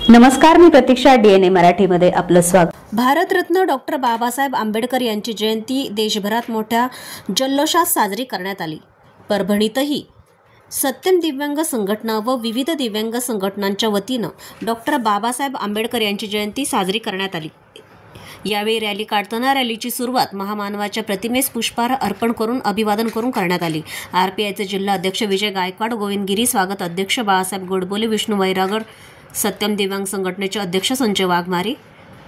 नमस्कार, मी प्रतीक्षा. DNA मराठीमध्ये आपलं स्वागत. भारतरत्न डॉक्टर बाबासाहेब आंबेडकर यांची जयंती देशभरात मोठ्या जल्लोषात साजरी करण्यात आली. परभणीतही सत्यम दिव्यांग संघटना व विविध दिव्यांग संघटनांच्या वतीनं डॉक्टर बाबासाहेब आंबेडकर यांची जयंती साजरी करण्यात आली. यावेळी रॅली काढताना रॅलीची सुरुवात महामानवाच्या प्रतिमेस पुष्पहार अर्पण करून अभिवादन करून करण्यात आली. RPIचे जिल्हा अध्यक्ष विजय गायकवाड, गोविंद गिरी, स्वागत अध्यक्ष बाळासाहेब गोडबोले, विष्णू वैरागड, सत्यम दिव्यांग संघटनेचे अध्यक्ष संजय वाघमारे,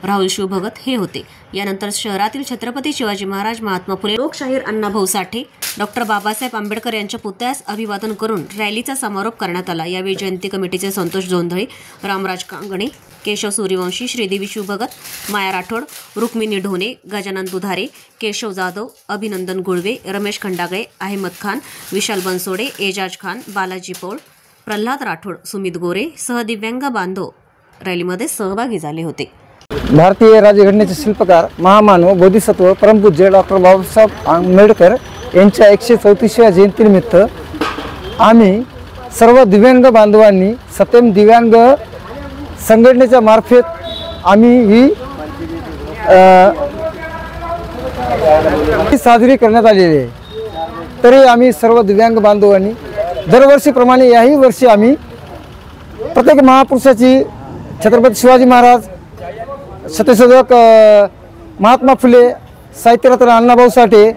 राहुल शिवभगत हे होते. यानंतर शहरातील छत्रपती शिवाजी महाराज, महात्मा फुले, लोकशाहीर अण्णाभाऊ साठे, डॉक्टर बाबासाहेब आंबेडकर यांच्या पुतळ्यास अभिवादन करून रॅलीचा समारोप करण्यात आला. यावेळी जयंती कमिटीचे संतोष जोंधळे, रामराज कांगणे, केशव सूर्यवंशी, श्रीदेवी शिवभगत, माया राठोड, रुक्मिणी ढोणे, गजानन दुधारे, केशव जाधव, अभिनंदन गुळवे, रमेश खंडागळे, अहमद खान, विशाल बनसोडे, एजाज खान, बालाजी पौळ, प्रल्हाद राठोड, सुमित गोरे सह दिव्यांग बांधव रॅलीमध्ये सहभागी झाले होते. भारतीय राज्यघटनेचे शिल्पकार, महामानव, बोधिसत्व, परमपूज्य डॉक्टर बाबासाहेब आंबेडकर यांच्या 134व्या जयंतीनिमित्त आम्ही सर्व दिव्यांग बांधवांनी सत्यम दिव्यांग संघटनेच्या मार्फत आम्ही ही साजरी करण्यात आलेली आहे. तरी आम्ही सर्व दिव्यांग बांधवांनी दरवर्षीप्रमाणे याही वर्षी आम्ही प्रत्येक महापुरुषाची, छत्रपती शिवाजी महाराज, सत्यशोधक महात्मा फुले, साहित्यरत्न अण्णाभाऊ साठे,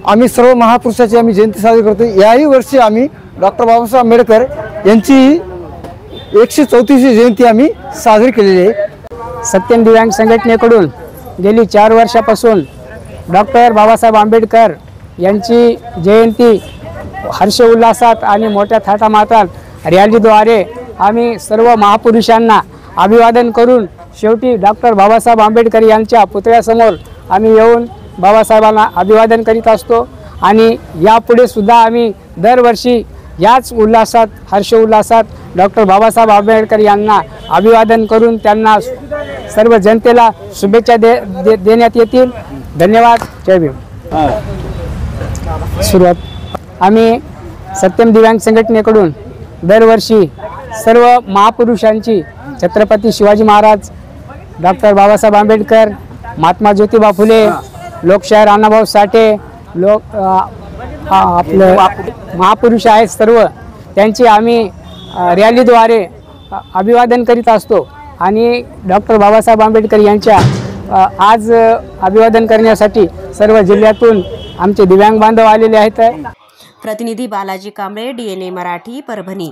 आम्ही सर्व महापुरुषाची आम्ही जयंती साजरी करतो. याही वर्षी आम्ही डॉक्टर बाबासाहेब आंबेडकर यांची 134वी जयंती आम्ही साजरी केलेली आहे. सत्यम दिव्यांग संघटनेकडून गेली 4 वर्षापासून डॉक्टर बाबासाहेब आंबेडकर यांची जयंती हर्षोल्लासात आणि मोठ्या थाटामाटात रॅलीद्वारे आम्ही सर्व महापुरुषांना अभिवादन करून शेवटी डॉक्टर बाबासाहेब आंबेडकर यांच्या पुतळ्यासमोर आम्ही येऊन बाबासाहेबांना अभिवादन करीत असतो. आणि यापुढे सुद्धा आम्ही दरवर्षी याच उल्हासात, हर्षोल्लासात डॉक्टर बाबासाहेब आंबेडकर यांना अभिवादन करून त्यांना सर्व जनतेला शुभेच्छा देण्यात येतील. धन्यवाद. जय भीम. सुरुवात आम्ही सत्यम दिव्यांग संघटनेकडून दरवर्षी सर्व महापुरुषांची, छत्रपती शिवाजी महाराज, डॉक्टर बाबासाहेब आंबेडकर, महात्मा ज्योतिबा फुले, लोकशाहीर अण्णाभाऊ साठे, आपले महापुरुष आहेत सर्व, त्यांची आम्ही रॅलीद्वारे अभिवादन करीत असतो. आणि डॉक्टर बाबासाहेब आंबेडकर यांच्या आज अभिवादन करण्यासाठी सर्व जिल्ह्यातून आमचे दिव्यांग बांधव आलेले आहेत. प्रतिनिधी बालाजी कांबळे, DNA मराठी, परभणी.